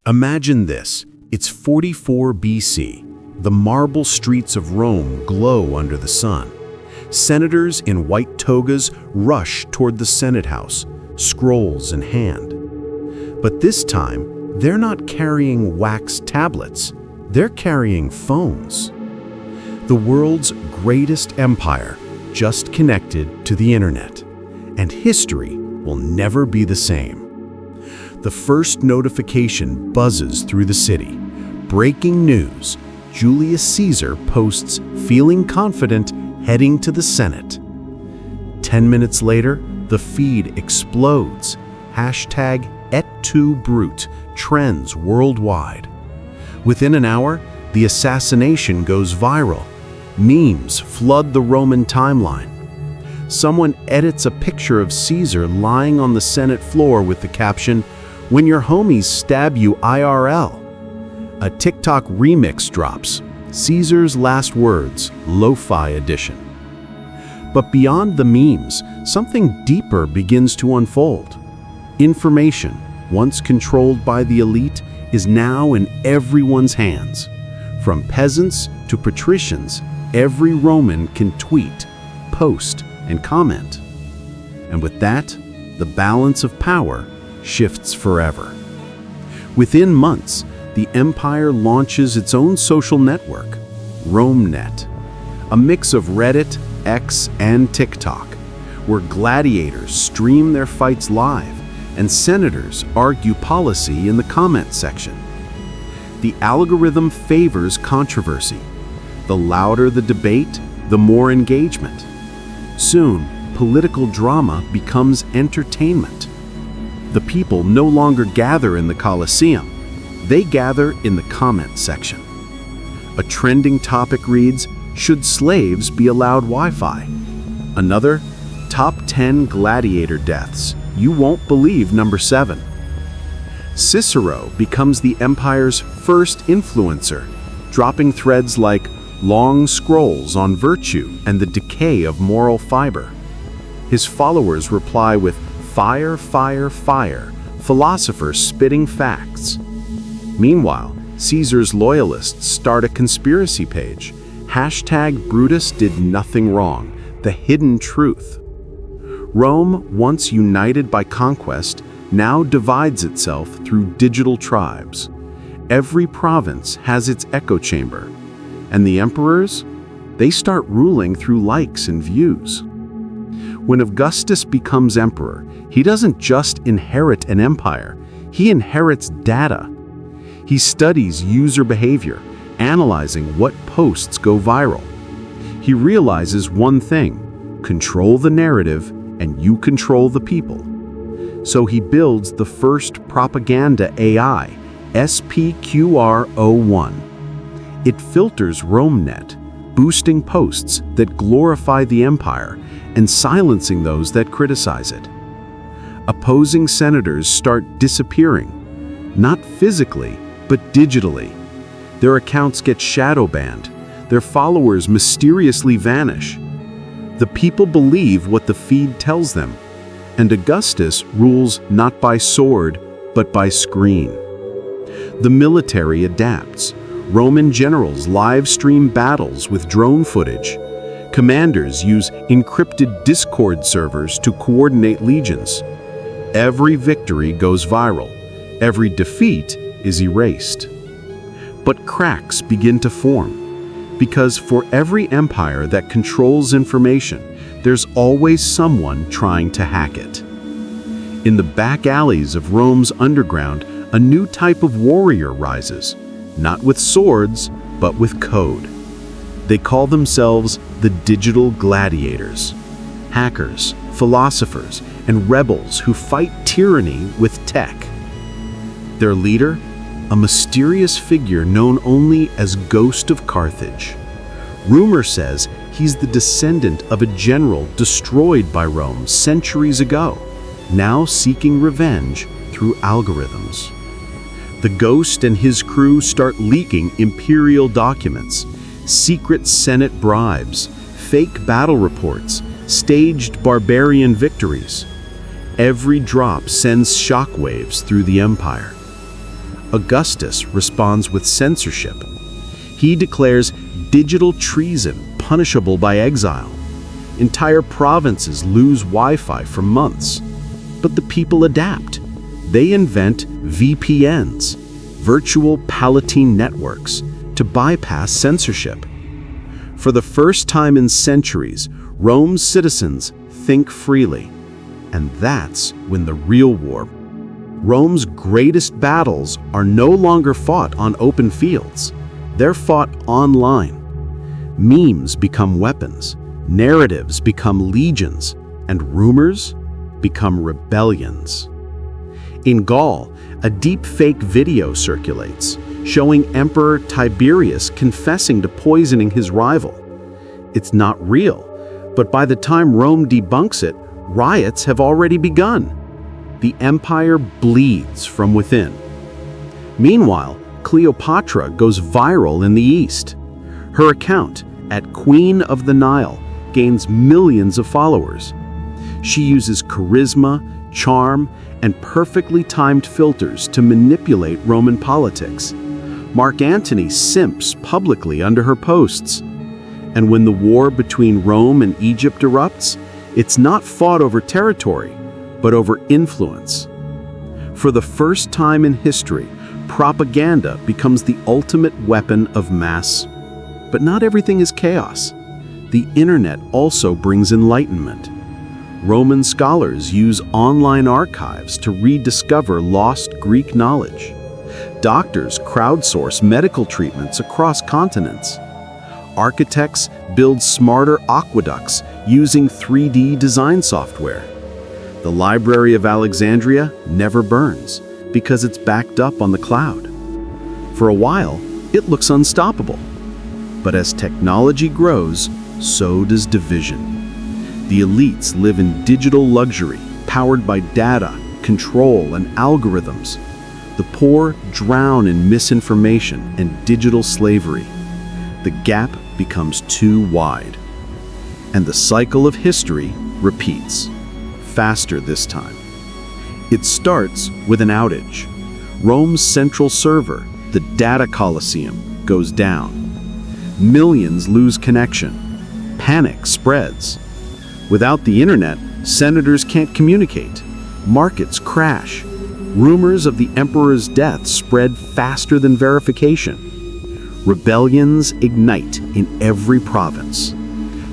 Imagine this. It's 44 BC. The marble streets of Rome glow under the sun. Senators in white togas rush toward the Senate House, scrolls in hand. But this time, they're not carrying wax tablets. They're carrying phones. The world's greatest empire just connected to the internet, and history will never be the same. The first notification buzzes through the city. Breaking news: Julius Caesar posts feeling confident heading to the Senate. 10 minutes later, the feed explodes. #Et2Brute trends worldwide. Within an hour, the assassination goes viral. Memes flood the Roman timeline. Someone edits a picture of Caesar lying on the Senate floor with the caption, "When your homies stab you IRL." A TikTok remix drops, Caesar's last words, lo-fi edition. But beyond the memes, something deeper begins to unfold. Information, once controlled by the elite, is now in everyone's hands. From peasants to patricians, every Roman can tweet, post, and comment. And with that, the balance of power shifts forever. Within months, the empire launches its own social network, RomeNet, a mix of Reddit, X, and TikTok, where gladiators stream their fights live and senators argue policy in the comment section. The algorithm favors controversy. The louder the debate, the more engagement. Soon, political drama becomes entertainment. The people no longer gather in the Colosseum. They gather in the comment section. A trending topic reads, "Should slaves be allowed Wi-Fi?" Another, "Top 10 gladiator deaths. You won't believe number 7. Cicero becomes the empire's first influencer, dropping threads like long scrolls on virtue and the decay of moral fiber. His followers reply with "Fire, fire, fire," philosophers spitting facts. Meanwhile, Caesar's loyalists start a conspiracy page. #Brutus did nothing wrong, the hidden truth. Rome, once united by conquest, now divides itself through digital tribes. Every province has its echo chamber. And the emperors? They start ruling through likes and views. When Augustus becomes emperor, he doesn't just inherit an empire, he inherits data. He studies user behavior, analyzing what posts go viral. He realizes one thing: control the narrative and you control the people. So he builds the first propaganda AI, SPQR-01. It filters RomeNet, boosting posts that glorify the empire and silencing those that criticize it. Opposing senators start disappearing, not physically, but digitally. Their accounts get shadow banned. Their followers mysteriously vanish. The people believe what the feed tells them, and Augustus rules not by sword, but by screen. The military adapts. Roman generals live stream battles with drone footage. Commanders use encrypted Discord servers to coordinate legions. Every victory goes viral. Every defeat is erased. But cracks begin to form, because for every empire that controls information, there's always someone trying to hack it. In the back alleys of Rome's underground, a new type of warrior rises, not with swords, but with code. They call themselves the digital gladiators, hackers, philosophers, and rebels who fight tyranny with tech. Their leader? A mysterious figure known only as Ghost of Carthage. Rumor says he's the descendant of a general destroyed by Rome centuries ago, now seeking revenge through algorithms. The Ghost and his crew start leaking imperial documents, secret Senate bribes, fake battle reports, staged barbarian victories. Every drop sends shockwaves through the empire. Augustus responds with censorship. He declares digital treason punishable by exile. Entire provinces lose Wi-Fi for months. But the people adapt. They invent VPNs, virtual Palatine networks, to bypass censorship. For the first time in centuries, Rome's citizens think freely. And that's when the real war. Rome's greatest battles are no longer fought on open fields. They're fought online. Memes become weapons, narratives become legions, and rumors become rebellions. In Gaul, a deep-fake video circulates, showing Emperor Tiberius confessing to poisoning his rival. It's not real, but by the time Rome debunks it, riots have already begun. The empire bleeds from within. Meanwhile, Cleopatra goes viral in the East. Her account, at Queen of the Nile, gains millions of followers. She uses charisma, charm, and perfectly timed filters to manipulate Roman politics. Mark Antony simps publicly under her posts. And when the war between Rome and Egypt erupts, it's not fought over territory, but over influence. For the first time in history, propaganda becomes the ultimate weapon of mass. But not everything is chaos. The internet also brings enlightenment. Roman scholars use online archives to rediscover lost Greek knowledge. Doctors crowdsource medical treatments across continents. Architects build smarter aqueducts using 3D design software. The Library of Alexandria never burns because it's backed up on the cloud. For a while, it looks unstoppable. But as technology grows, so does division. The elites live in digital luxury, powered by data, control, and algorithms. The poor drown in misinformation and digital slavery. The gap becomes too wide. And the cycle of history repeats, faster this time. It starts with an outage. Rome's central server, the data Colosseum, goes down. Millions lose connection. Panic spreads. Without the internet, senators can't communicate. Markets crash. Rumors of the emperor's death spread faster than verification. Rebellions ignite in every province.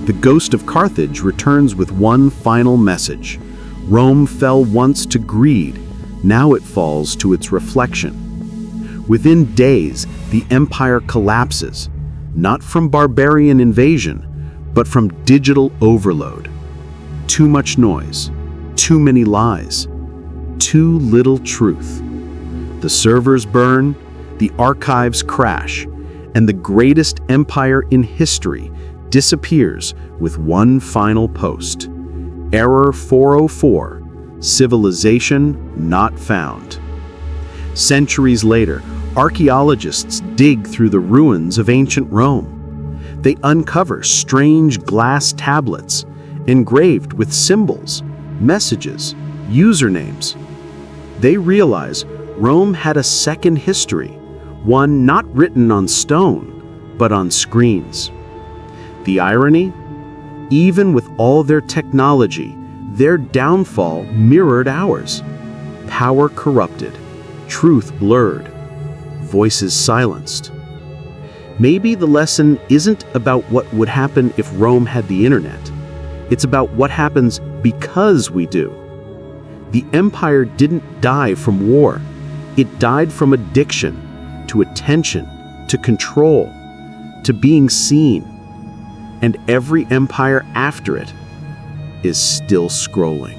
The ghost of Carthage returns with one final message. Rome fell once to greed, now it falls to its reflection. Within days, the empire collapses, not from barbarian invasion, but from digital overload. Too much noise, too many lies, too little truth. The servers burn, the archives crash, and the greatest empire in history disappears with one final post. Error 404, civilization not found. Centuries later, archaeologists dig through the ruins of ancient Rome. They uncover strange glass tablets, engraved with symbols, messages, usernames. They realize Rome had a second history, one not written on stone, but on screens. The irony? Even with all their technology, their downfall mirrored ours. Power corrupted, truth blurred, voices silenced. Maybe the lesson isn't about what would happen if Rome had the internet. It's about what happens because we do. The empire didn't die from war. It died from addiction, to attention, to control, to being seen. And every empire after it is still scrolling.